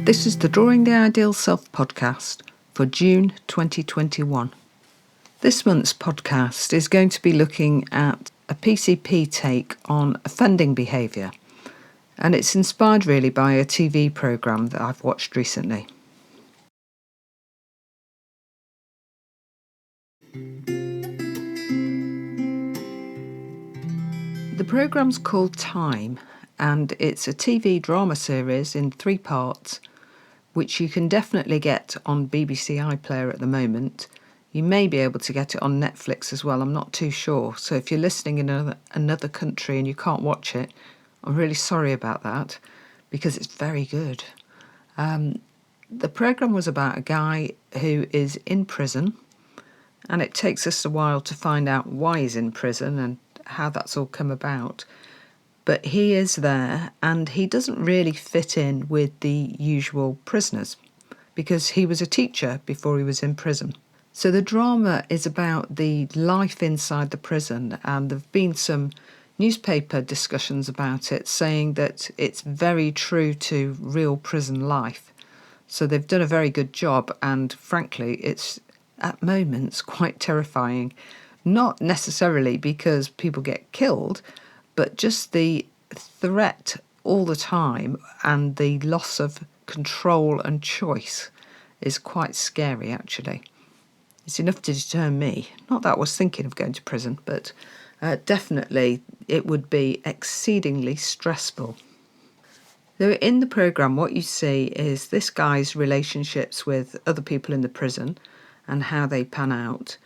This is the Drawing the Ideal Self podcast for June 2021. This month's podcast is going to be looking at a PCP take on offending behaviour, and it's inspired really by a TV programme that I've watched recently. The programme's called Time, and it's a TV drama series in 3 parts, which you can definitely get on BBC iPlayer at the moment. You may be able to get it on Netflix as well, I'm not too sure. So if you're listening in another country and you can't watch it, I'm really sorry about that, because it's very good. The programme was about a guy who is in prison, and it takes us a while to find out why he's in prison and how that's all come about. But he is there, and he doesn't really fit in with the usual prisoners because he was a teacher before he was in prison. So the drama is about the life inside the prison, and there have been some newspaper discussions about it saying that it's very true to real prison life. So they've done a very good job, and frankly, it's at moments quite terrifying. Not necessarily because people get killed, but just the threat all the time and the loss of control and choice is quite scary, actually. It's enough to deter me. Not that I was thinking of going to prison, but definitely it would be exceedingly stressful. So in the programme, what you see is this guy's relationships with other people in the prison and how they pan out.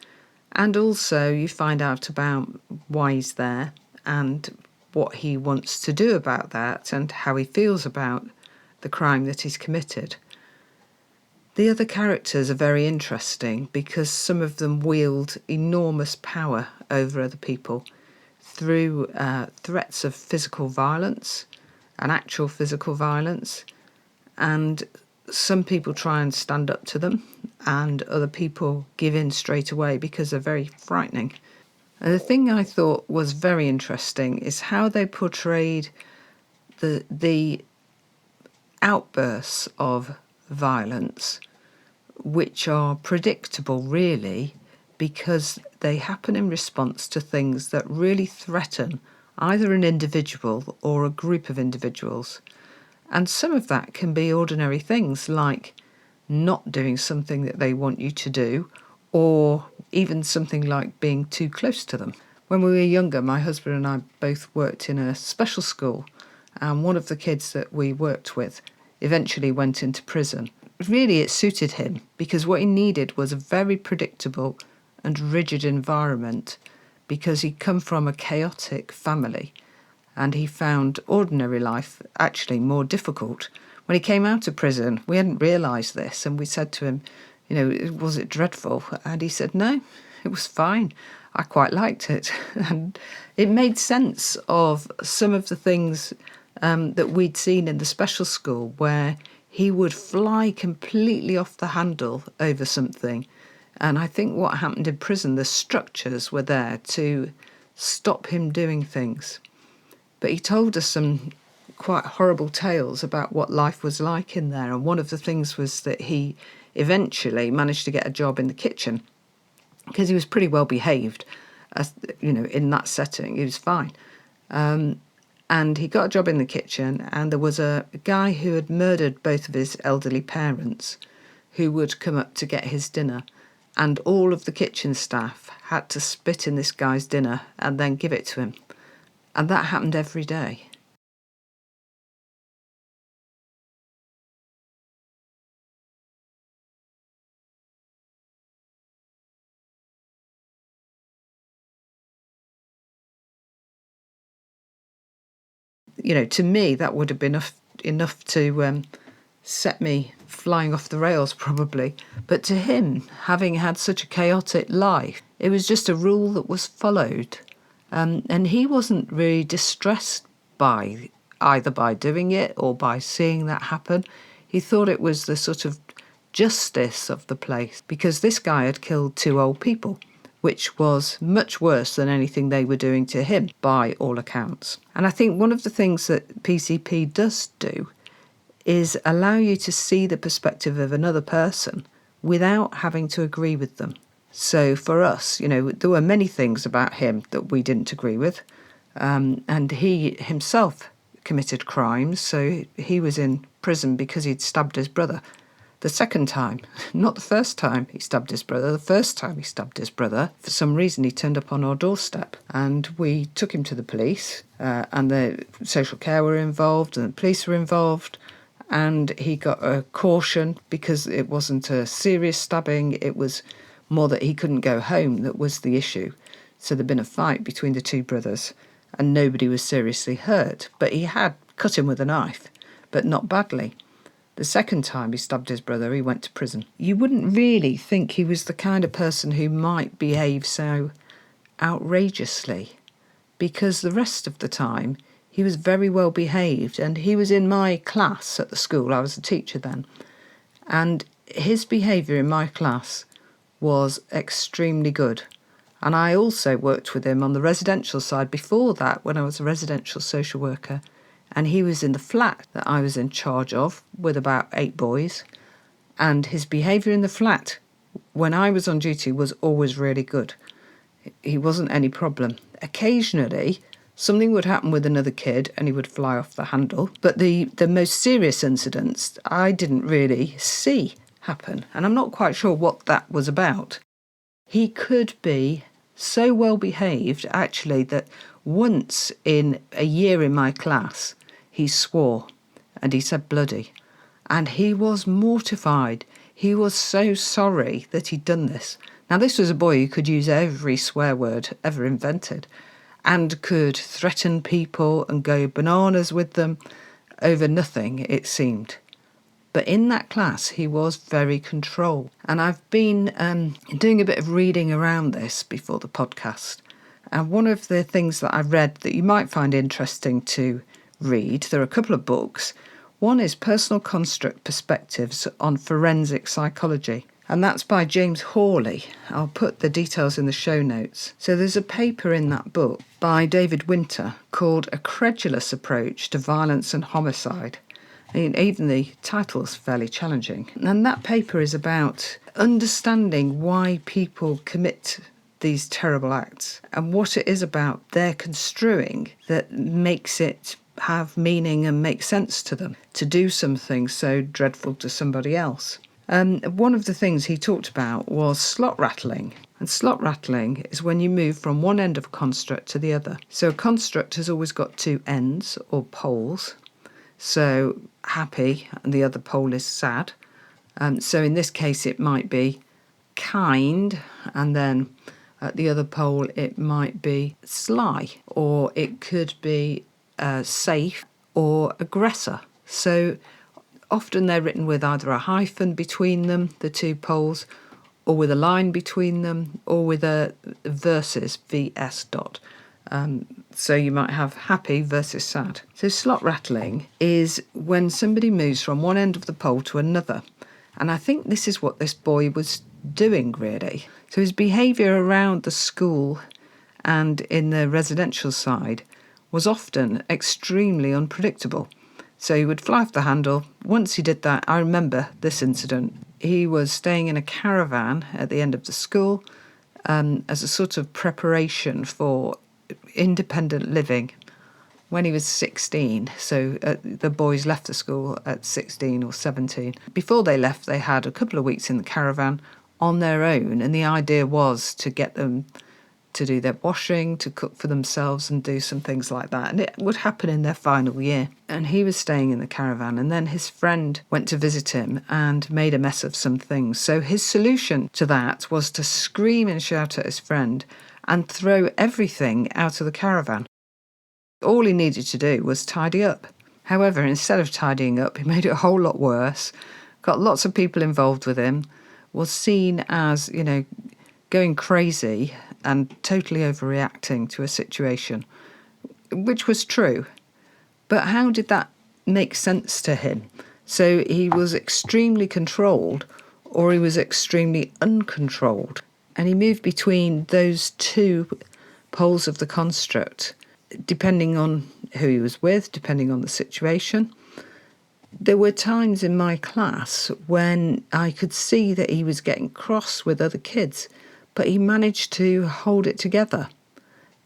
And also you find out about why he's there and what he wants to do about that and how he feels about the crime that he's committed. The other characters are very interesting because some of them wield enormous power over other people through threats of physical violence and actual physical violence, and some people try and stand up to them and other people give in straight away because they're very frightening. And the thing I thought was very interesting is how they portrayed the outbursts of violence, which are predictable really because they happen in response to things that really threaten either an individual or a group of individuals. And some of that can be ordinary things like not doing something that they want you to do, or even something like being too close to them. When we were younger, my husband and I both worked in a special school, and one of the kids that we worked with eventually went into prison. Really, it suited him because what he needed was a very predictable and rigid environment, because he'd come from a chaotic family and he found ordinary life actually more difficult. When he came out of prison, we hadn't realised this, and we said to him, was it dreadful? And he said, no, it was fine. I quite liked it. And it made sense of some of the things that we'd seen in the special school, where he would fly completely off the handle over something. And I think what happened in prison, the structures were there to stop him doing things. But he told us some quite horrible tales about what life was like in there. And one of the things was that he eventually managed to get a job in the kitchen because he was pretty well behaved, in that setting. He was fine. And he got a job in the kitchen, and there was a guy who had murdered both of his elderly parents who would come up to get his dinner. And all of the kitchen staff had to spit in this guy's dinner and then give it to him. And that happened every day. To me, that would have been enough to set me flying off the rails, probably. But to him, having had such a chaotic life, it was just a rule that was followed. And he wasn't really distressed by either by doing it or by seeing that happen. He thought it was the sort of justice of the place, because this guy had killed 2 old people, which was much worse than anything they were doing to him, by all accounts. And I think one of the things that PCP does do is allow you to see the perspective of another person without having to agree with them. So for us, there were many things about him that we didn't agree with. And he himself committed crimes, so he was in prison because he'd stabbed his brother. The second time, not the first time he stabbed his brother, the first time he stabbed his brother, for some reason he turned up on our doorstep and we took him to the police, and the social care were involved and the police were involved, and he got a caution because it wasn't a serious stabbing, it was more that he couldn't go home that was the issue. So there'd been a fight between the two brothers and nobody was seriously hurt, but he had cut him with a knife, but not badly. The second time he stabbed his brother, he went to prison. You wouldn't really think he was the kind of person who might behave so outrageously, because the rest of the time he was very well behaved, and he was in my class at the school. I was a teacher then, and his behaviour in my class was extremely good. And I also worked with him on the residential side before that when I was a residential social worker. And he was in the flat that I was in charge of with about 8 boys. And his behaviour in the flat when I was on duty was always really good. He wasn't any problem. Occasionally, something would happen with another kid and he would fly off the handle. But the most serious incidents I didn't really see happen. And I'm not quite sure what that was about. He could be so well behaved, actually, that once in a year in my class, he swore and he said bloody. And he was mortified. He was so sorry that he'd done this. Now, this was a boy who could use every swear word ever invented and could threaten people and go bananas with them over nothing, it seemed. But in that class, he was very controlled. And I've been doing a bit of reading around this before the podcast. And one of the things that I've read that you might find interesting to read, there are a couple of books. One is Personal Construct Perspectives on Forensic Psychology. And that's by James Horley. I'll put the details in the show notes. So there's a paper in that book by David Winter called A Credulous Approach to Violence and Homicide. I mean, even the title's fairly challenging. And that paper is about understanding why people commit these terrible acts and what it is about their construing that makes it have meaning and make sense to them to do something so dreadful to somebody else. One of the things he talked about was slot rattling. And slot rattling is when you move from one end of a construct to the other. So a construct has always got 2 ends or poles. So happy and the other pole is sad. So in this case it might be kind, and then at the other pole it might be sly, or it could be safe or aggressor. So often they're written with either a hyphen between them, the 2 poles, or with a line between them, or with a versus, VS dot. So you might have happy versus sad. So slot rattling is when somebody moves from one end of the pole to another. And I think this is what this boy was doing, really. So his behaviour around the school and in the residential side was often extremely unpredictable. So he would fly off the handle. Once he did that, I remember this incident. He was staying in a caravan at the end of the school as a sort of preparation for independent living when he was 16. So the boys left the school at 16 or 17. Before they left, they had a couple of weeks in the caravan on their own, and the idea was to get them to do their washing, to cook for themselves and do some things like that. And it would happen in their final year. And he was staying in the caravan, and then his friend went to visit him and made a mess of some things. So his solution to that was to scream and shout at his friend and throw everything out of the caravan. All he needed to do was tidy up. However, instead of tidying up, he made it a whole lot worse, got lots of people involved with him, was seen as, going crazy and totally overreacting to a situation, which was true. But how did that make sense to him? So he was extremely controlled, or he was extremely uncontrolled. And he moved between those 2 poles of the construct, depending on who he was with, depending on the situation. There were times in my class when I could see that he was getting cross with other kids, but he managed to hold it together.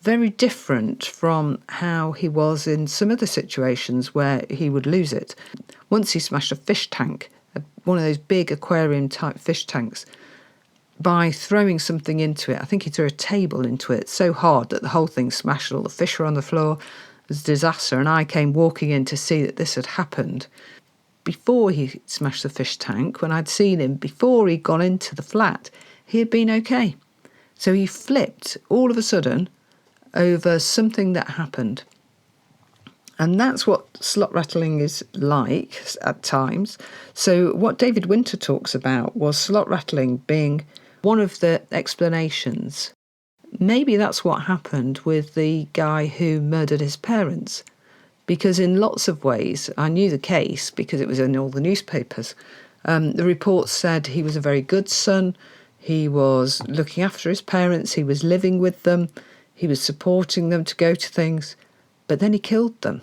Very different from how he was in some other situations where he would lose it. Once he smashed a fish tank, one of those big aquarium type fish tanks, by throwing something into it. I think he threw a table into it so hard that the whole thing smashed. All the fish were on the floor. It was a disaster, and I came walking in to see that this had happened. Before he smashed the fish tank, when I'd seen him, before he'd gone into the flat, he had been okay. So he flipped all of a sudden over something that happened. And that's what slot rattling is like at times. So what David Winter talks about was slot rattling being one of the explanations. Maybe that's what happened with the guy who murdered his parents. Because in lots of ways, I knew the case because it was in all the newspapers. The reports said he was a very good son. He was looking after his parents. He was living with them. He was supporting them to go to things. But then he killed them.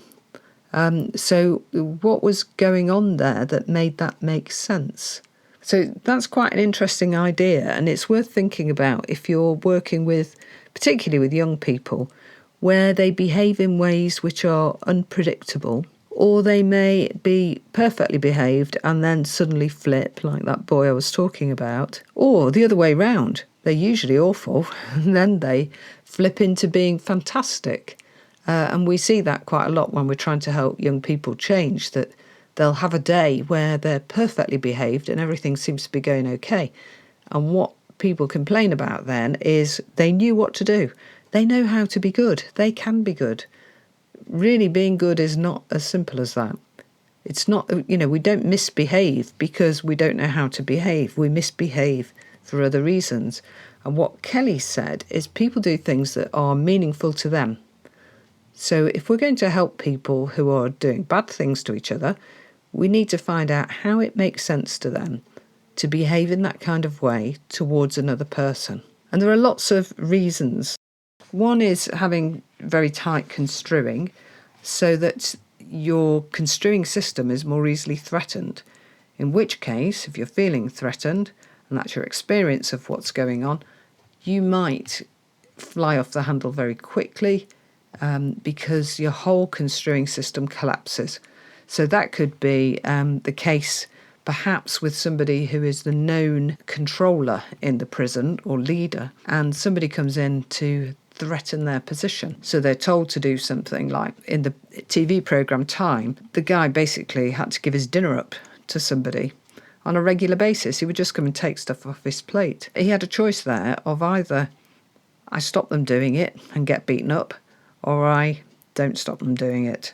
So what was going on there that made that make sense? So that's quite an interesting idea, and it's worth thinking about if you're working with, particularly with young people, where they behave in ways which are unpredictable, or they may be perfectly behaved and then suddenly flip, like that boy I was talking about, or the other way round. They're usually awful, and then they flip into being fantastic. And we see that quite a lot when we're trying to help young people change, that they'll have a day where they're perfectly behaved and everything seems to be going okay. And what people complain about then is they knew what to do. They know how to be good. They can be good. Really, being good is not as simple as that. It's not, we don't misbehave because we don't know how to behave. We misbehave for other reasons. And what Kelly said is people do things that are meaningful to them. So if we're going to help people who are doing bad things to each other, we need to find out how it makes sense to them to behave in that kind of way towards another person. And there are lots of reasons. One is having very tight construing so that your construing system is more easily threatened. In which case, if you're feeling threatened, and that's your experience of what's going on, you might fly off the handle very quickly because your whole construing system collapses. So that could be the case perhaps with somebody who is the known controller in the prison or leader, and somebody comes in to threaten their position. So they're told to do something, like in the TV programme Time, the guy basically had to give his dinner up to somebody on a regular basis. He would just come and take stuff off his plate. He had a choice there of either I stop them doing it and get beaten up, or I don't stop them doing it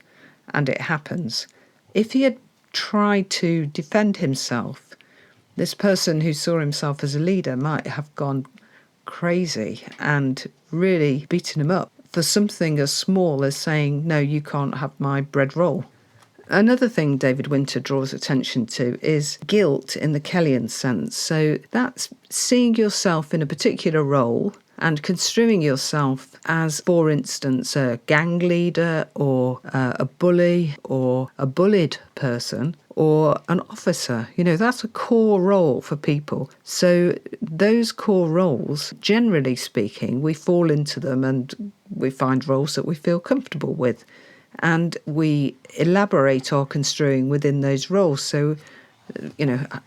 and it happens. If he had tried to defend himself, this person who saw himself as a leader might have gone crazy and really beaten him up for something as small as saying, no, you can't have my bread roll. Another thing David Winter draws attention to is guilt in the Kellian sense. So that's seeing yourself in a particular role and construing yourself as, for instance, a gang leader or a bully or a bullied person or an officer. That's a core role for people. So those core roles, generally speaking, we fall into them and we find roles that we feel comfortable with. And we elaborate our construing within those roles. So,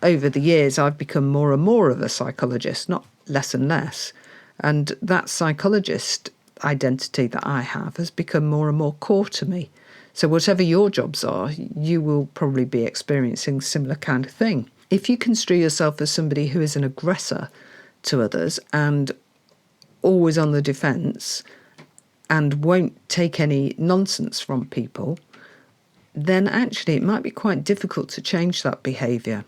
over the years, I've become more and more of a psychologist, not less and less. And that psychologist identity that I have has become more and more core to me. So whatever your jobs are, you will probably be experiencing a similar kind of thing. If you construe yourself as somebody who is an aggressor to others and always on the defence and won't take any nonsense from people, then actually it might be quite difficult to change that behaviour.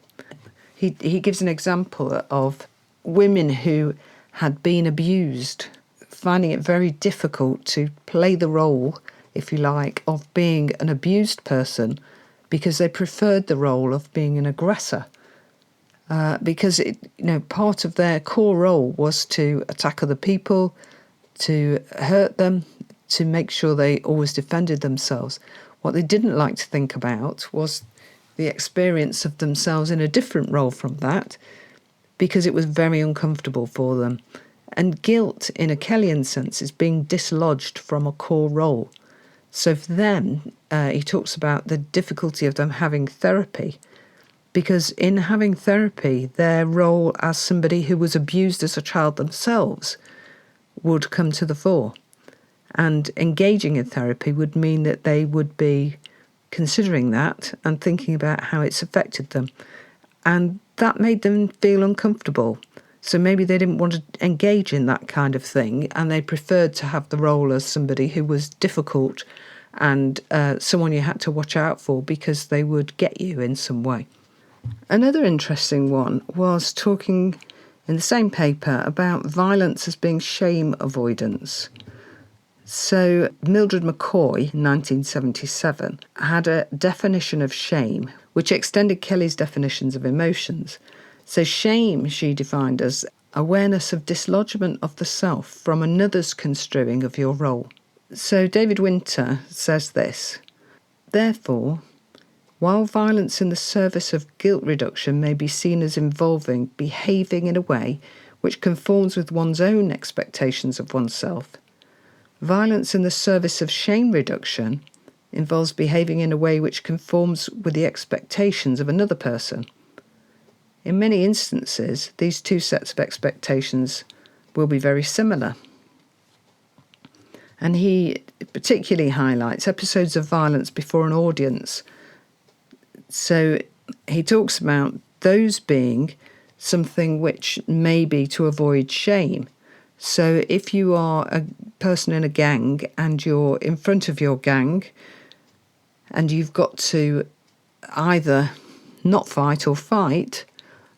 He gives an example of women who had been abused, finding it very difficult to play the role, if you like, of being an abused person because they preferred the role of being an aggressor. Because part of their core role was to attack other people, to hurt them, to make sure they always defended themselves. What they didn't like to think about was the experience of themselves in a different role from that because it was very uncomfortable for them. And guilt, in a Kellian sense, is being dislodged from a core role. So for them, he talks about the difficulty of them having therapy, because in having therapy, their role as somebody who was abused as a child themselves would come to the fore. And engaging in therapy would mean that they would be considering that and thinking about how it's affected them. And that made them feel uncomfortable. So maybe they didn't want to engage in that kind of thing, and they preferred to have the role as somebody who was difficult and someone you had to watch out for because they would get you in some way. Another interesting one was talking in the same paper about violence as being shame avoidance. So Mildred McCoy, in 1977, had a definition of shame which extended Kelly's definitions of emotions. So shame she defined as awareness of dislodgement of the self from another's construing of your role. So David Winter says this: therefore, while violence in the service of guilt reduction may be seen as involving behaving in a way which conforms with one's own expectations of oneself, violence in the service of shame reduction involves behaving in a way which conforms with the expectations of another person. In many instances, these two sets of expectations will be very similar. And he particularly highlights episodes of violence before an audience. So he talks about those being something which may be to avoid shame. So if you are a person in a gang and you're in front of your gang and you've got to either not fight or fight,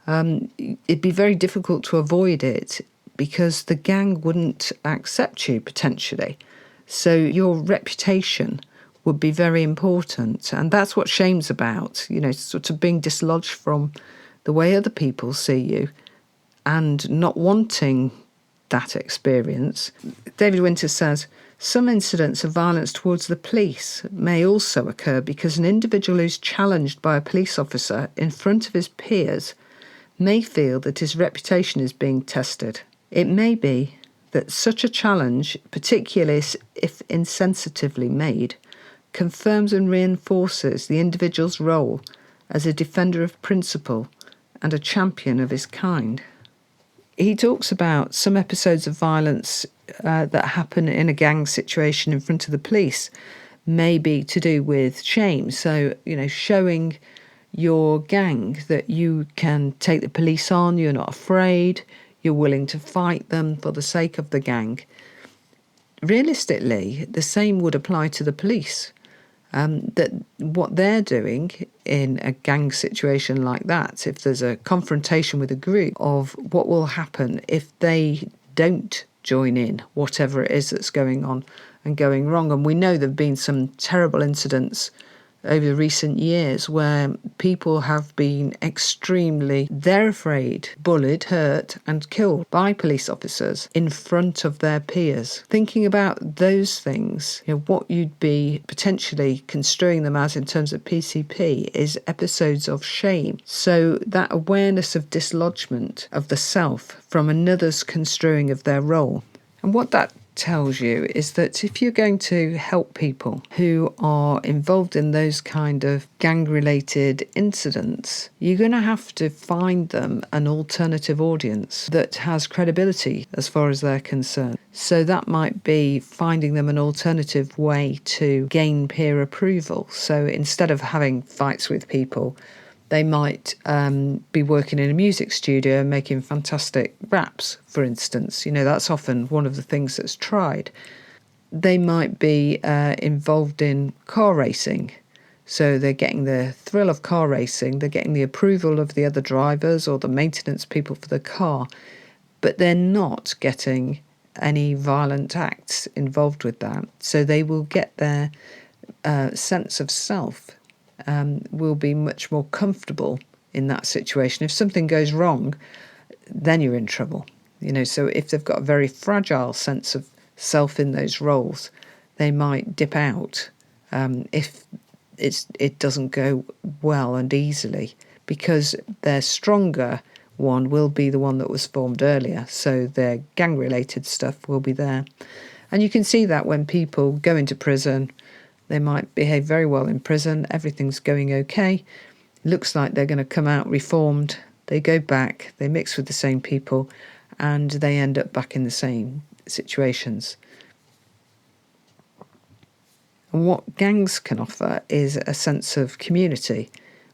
it'd be very difficult to avoid it because the gang wouldn't accept you potentially. So your reputation would be very important. And that's what shame's about, sort of being dislodged from the way other people see you and not wanting that experience. David Winter says, some incidents of violence towards the police may also occur because an individual who's challenged by a police officer in front of his peers may feel that his reputation is being tested. It may be that such a challenge, particularly if insensitively made, confirms and reinforces the individual's role as a defender of principle and a champion of his kind. He talks about some episodes of violence that happen in a gang situation in front of the police may be to do with shame. So, showing your gang that you can take the police on, you're not afraid, you're willing to fight them for the sake of the gang. Realistically, the same would apply to the police. That what they're doing in a gang situation like that, if there's a confrontation with a group, of what will happen if they don't join in whatever it is that's going on and going wrong. And we know there have been some terrible incidents over the recent years where people have been they're afraid, bullied, hurt and killed by police officers in front of their peers. Thinking about those things, what you'd be potentially construing them as in terms of PCP is episodes of shame. So that awareness of dislodgement of the self from another's construing of their role. And what that tells you is that if you're going to help people who are involved in those kind of gang-related incidents, you're going to have to find them an alternative audience that has credibility as far as they're concerned. So that might be finding them an alternative way to gain peer approval. So instead of having fights with people, they might be working in a music studio making fantastic raps, for instance. That's often one of the things that's tried. They might be involved in car racing. So they're getting the thrill of car racing. They're getting the approval of the other drivers or the maintenance people for the car. But they're not getting any violent acts involved with that. So they will get their sense of self will be much more comfortable in that situation. If something goes wrong, then you're in trouble. So if they've got a very fragile sense of self in those roles, they might dip out if it doesn't go well and easily, because their stronger one will be the one that was formed earlier, so their gang-related stuff will be there. And you can see that when people go into prison, they might behave very well in prison, everything's going okay, looks like they're going to come out reformed, they go back, they mix with the same people, and they end up back in the same situations. And what gangs can offer is a sense of community,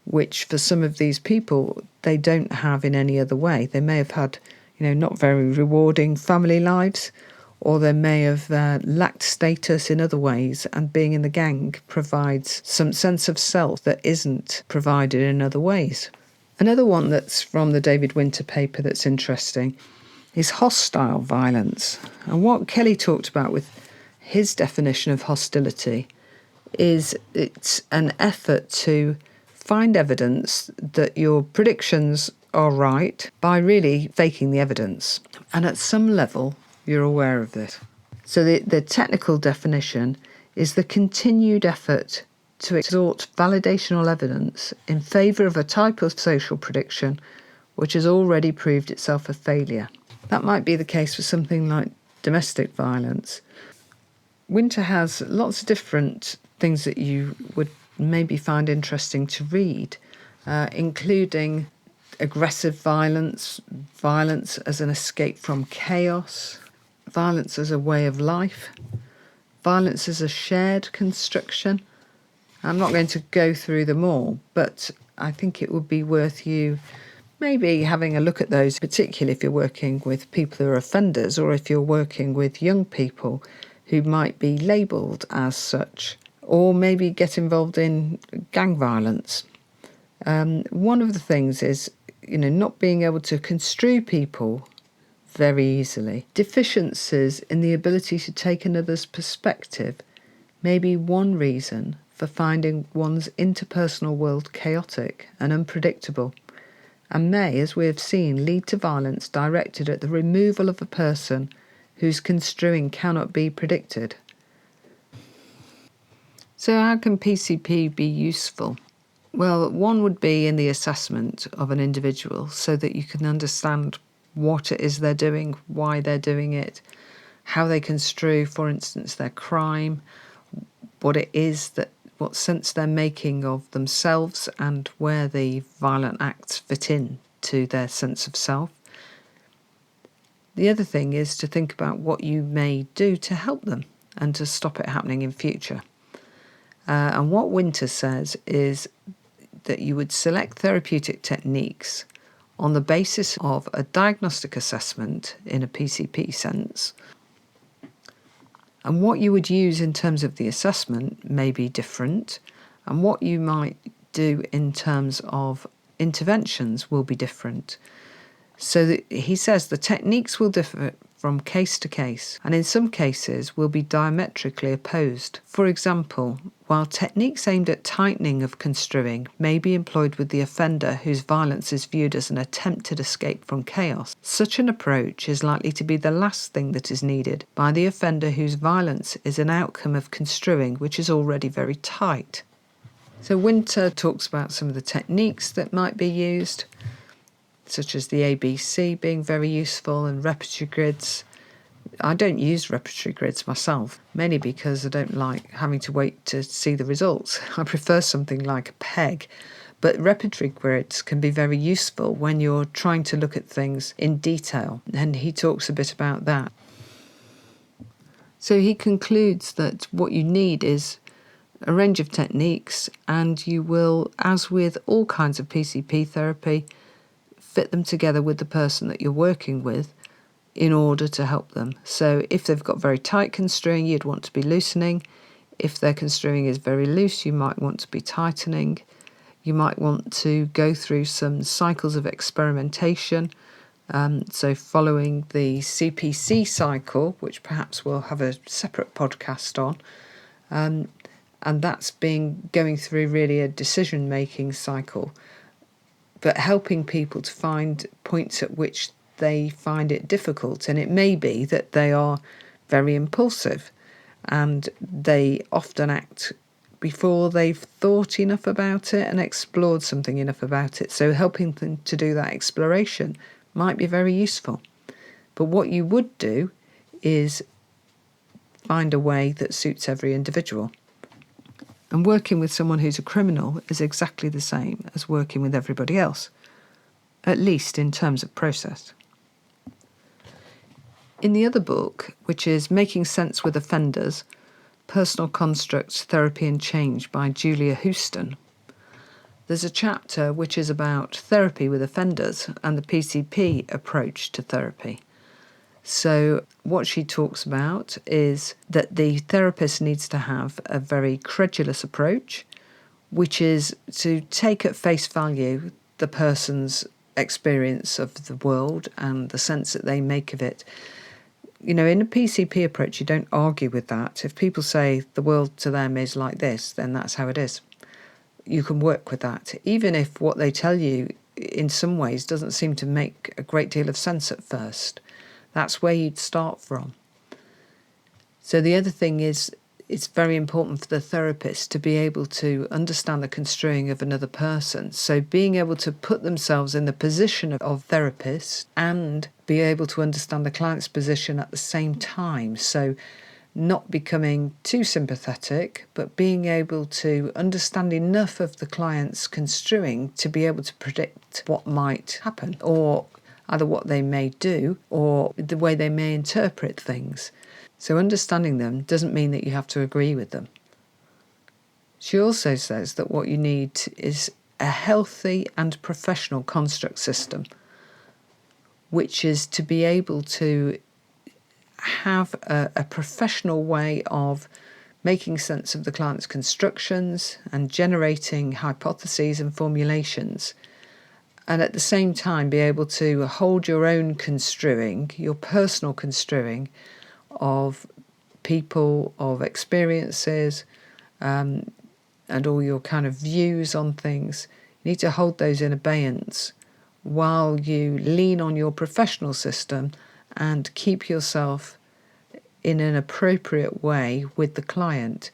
which for some of these people, they don't have in any other way. They may have had, not very rewarding family lives, or they may have lacked status in other ways, and being in the gang provides some sense of self that isn't provided in other ways. Another one that's from the David Winter paper that's interesting is hostile violence. And what Kelly talked about with his definition of hostility is it's an effort to find evidence that your predictions are right by really faking the evidence. And at some level, you're aware of this. So the technical definition is the continued effort to extort validational evidence in favour of a type of social prediction which has already proved itself a failure. That might be the case for something like domestic violence. Winter has lots of different things that you would maybe find interesting to read, including aggressive violence, violence as an escape from chaos, violence as a way of life, violence as a shared construction. I'm not going to go through them all, but I think it would be worth you maybe having a look at those, particularly if you're working with people who are offenders, or if you're working with young people who might be labelled as such, or maybe get involved in gang violence. One of the things is, not being able to construe people very easily. Deficiencies in the ability to take another's perspective may be one reason for finding one's interpersonal world chaotic and unpredictable, and may, as we have seen, lead to violence directed at the removal of a person whose construing cannot be predicted. So how can PCP be useful? Well, one would be in the assessment of an individual, so that you can understand what it is they're doing, why they're doing it, how they construe, for instance, their crime, what it is that, what sense they're making of themselves, and where the violent acts fit in to their sense of self. The other thing is to think about what you may do to help them and to stop it happening in future. And what Winter says is that you would select therapeutic techniques on the basis of a diagnostic assessment in a PCP sense. And what you would use in terms of the assessment may be different, and what you might do in terms of interventions will be different. So that he says the techniques will differ from case to case, and in some cases will be diametrically opposed. For example, while techniques aimed at tightening of construing may be employed with the offender whose violence is viewed as an attempted escape from chaos, such an approach is likely to be the last thing that is needed by the offender whose violence is an outcome of construing which is already very tight. So Winter talks about some of the techniques that might be used, such as the ABC being very useful, and repertory grids. I don't use repertory grids myself, mainly because I don't like having to wait to see the results. I prefer something like a peg. But repertory grids can be very useful when you're trying to look at things in detail, and he talks a bit about that. So he concludes that what you need is a range of techniques, and you will, as with all kinds of PCP therapy, fit them together with the person that you're working with in order to help them. So if they've got very tight construing, you'd want to be loosening. If their construing is very loose, you might want to be tightening. You might want to go through some cycles of experimentation. So following the CPC cycle, which perhaps we'll have a separate podcast on, and that's going through really a decision-making cycle, but helping people to find points at which they find it difficult. And it may be that they are very impulsive and they often act before they've thought enough about it and explored something enough about it. So helping them to do that exploration might be very useful. But what you would do is find a way that suits every individual. And working with someone who's a criminal is exactly the same as working with everybody else, at least in terms of process. In the other book, which is Making Sense with Offenders, Personal Constructs, Therapy and Change by Julia Houston, there's a chapter which is about therapy with offenders and the PCP approach to therapy. So what she talks about is that the therapist needs to have a very credulous approach, which is to take at face value the person's experience of the world and the sense that they make of it. In a PCP approach, you don't argue with that. If people say the world to them is like this, then that's how it is. You can work with that, even if what they tell you in some ways doesn't seem to make a great deal of sense at first. That's where you'd start from. So the other thing is, it's very important for the therapist to be able to understand the construing of another person. So being able to put themselves in the position of therapist and be able to understand the client's position at the same time. So not becoming too sympathetic, but being able to understand enough of the client's construing to be able to predict what might happen, or either what they may do or the way they may interpret things. So understanding them doesn't mean that you have to agree with them. She also says that what you need is a healthy and professional construct system, which is to be able to have a professional way of making sense of the client's constructions and generating hypotheses and formulations, and at the same time be able to hold your own construing, your personal construing of people, of experiences, and all your kind of views on things. You need to hold those in abeyance while you lean on your professional system and keep yourself in an appropriate way with the client.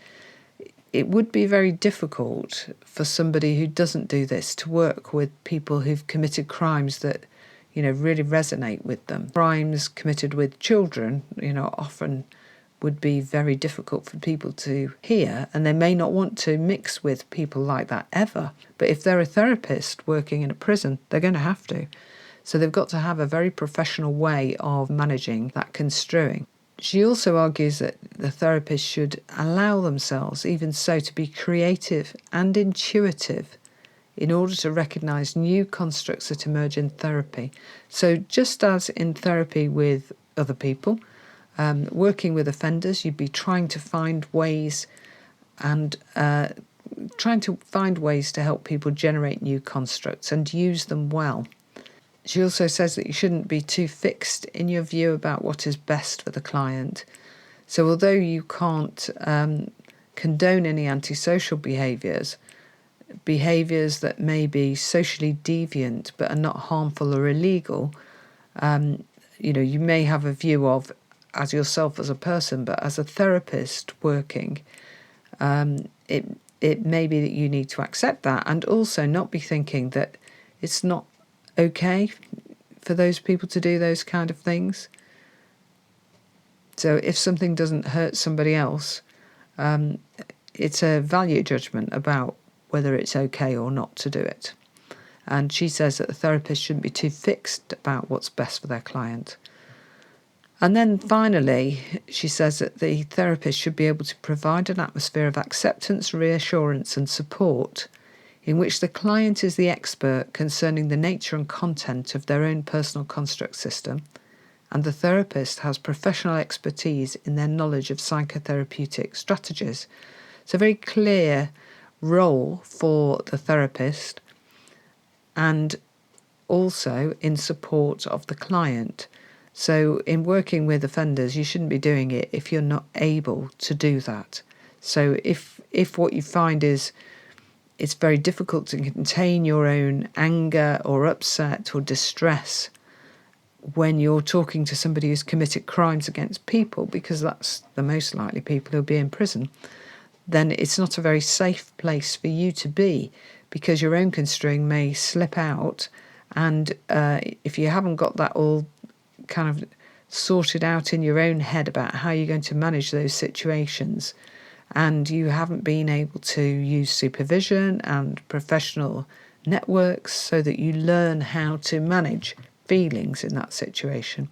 It would be very difficult for somebody who doesn't do this to work with people who've committed crimes that, really resonate with them. Crimes committed with children, often would be very difficult for people to hear, and they may not want to mix with people like that ever. But if they're a therapist working in a prison, they're going to have to. So they've got to have a very professional way of managing that construing. She also argues that the therapist should allow themselves, even so, to be creative and intuitive in order to recognise new constructs that emerge in therapy. So just as in therapy with other people, working with offenders, you'd be trying to find ways to help people generate new constructs and use them well. She also says that you shouldn't be too fixed in your view about what is best for the client. So although you can't condone any antisocial behaviours that may be socially deviant but are not harmful or illegal, you may have a view of as yourself as a person, but as a therapist working, it may be that you need to accept that and also not be thinking that it's not okay for those people to do those kind of things. So if something doesn't hurt somebody else, it's a value judgment about whether it's okay or not to do it. And she says that the therapist shouldn't be too fixed about what's best for their client. And then finally, she says that the therapist should be able to provide an atmosphere of acceptance, reassurance and support in which the client is the expert concerning the nature and content of their own personal construct system, and the therapist has professional expertise in their knowledge of psychotherapeutic strategies. It's a very clear role for the therapist and also in support of the client. So in working with offenders, you shouldn't be doing it if you're not able to do that. So if what you find is it's very difficult to contain your own anger or upset or distress when you're talking to somebody who's committed crimes against people, because that's the most likely people who'll be in prison, then it's not a very safe place for you to be, because your own construing may slip out, and if you haven't got that all kind of sorted out in your own head about how you're going to manage those situations, and you haven't been able to use supervision and professional networks so that you learn how to manage feelings in that situation,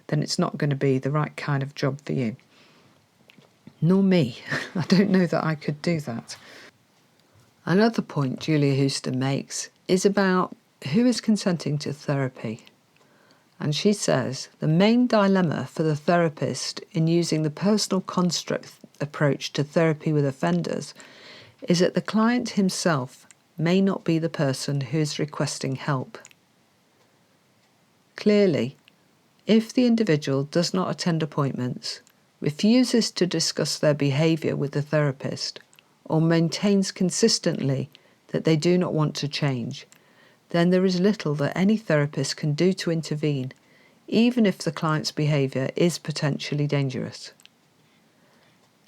then it's not going to be the right kind of job for you. Nor me. I don't know that I could do that. Another point Julia Houston makes is about who is consenting to therapy. And she says the main dilemma for the therapist in using the personal construct approach to therapy with offenders is that the client himself may not be the person who is requesting help. Clearly, if the individual does not attend appointments, refuses to discuss their behaviour with the therapist, or maintains consistently that they do not want to change, then there is little that any therapist can do to intervene, even if the client's behaviour is potentially dangerous.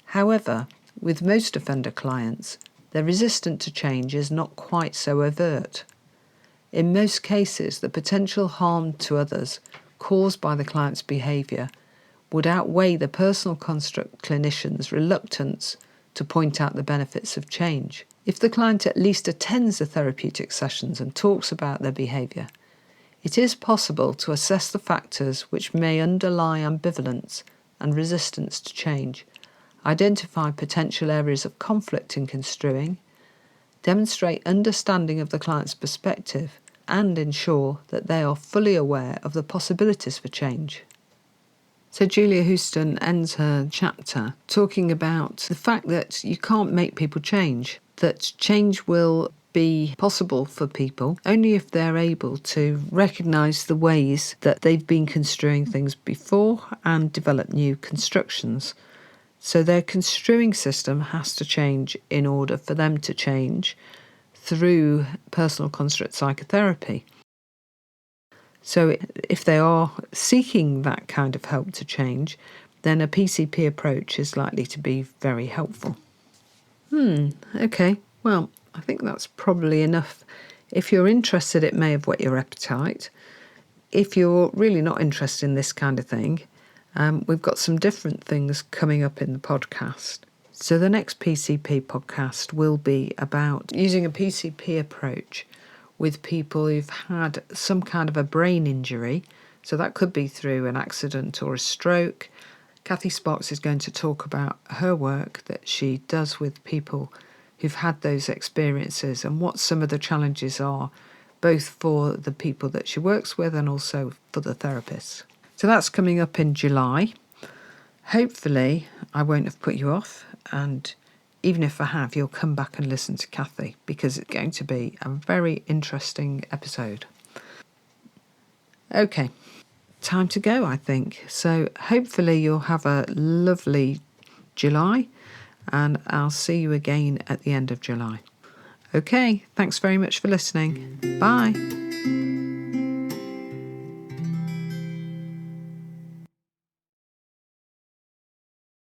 However, with most offender clients, their resistance to change is not quite so overt. In most cases, the potential harm to others caused by the client's behaviour would outweigh the personal construct clinician's reluctance to point out the benefits of change. If the client at least attends the therapeutic sessions and talks about their behaviour, it is possible to assess the factors which may underlie ambivalence and resistance to change, identify potential areas of conflict in construing, demonstrate understanding of the client's perspective, and ensure that they are fully aware of the possibilities for change. So Julia Houston ends her chapter talking about the fact that you can't make people change, that change will be possible for people only if they're able to recognise the ways that they've been construing things before and develop new constructions. So their construing system has to change in order for them to change through personal construct psychotherapy. So if they are seeking that kind of help to change, then a PCP approach is likely to be very helpful. Okay, well, I think that's probably enough. If you're interested, it may have whet your appetite. If you're really not interested in this kind of thing, we've got some different things coming up in the podcast. So the next PCP podcast will be about using a PCP approach with people who've had some kind of a brain injury. So that could be through an accident or a stroke. Kathy Sparks is going to talk about her work that she does with people who've had those experiences and what some of the challenges are, both for the people that she works with and also for the therapists. So that's coming up in July. Hopefully I won't have put you off, and even if I have, you'll come back and listen to Kathy, because it's going to be a very interesting episode. Okay, time to go, I think. So hopefully you'll have a lovely July, and I'll see you again at the end of July. Okay, thanks very much for listening. Bye.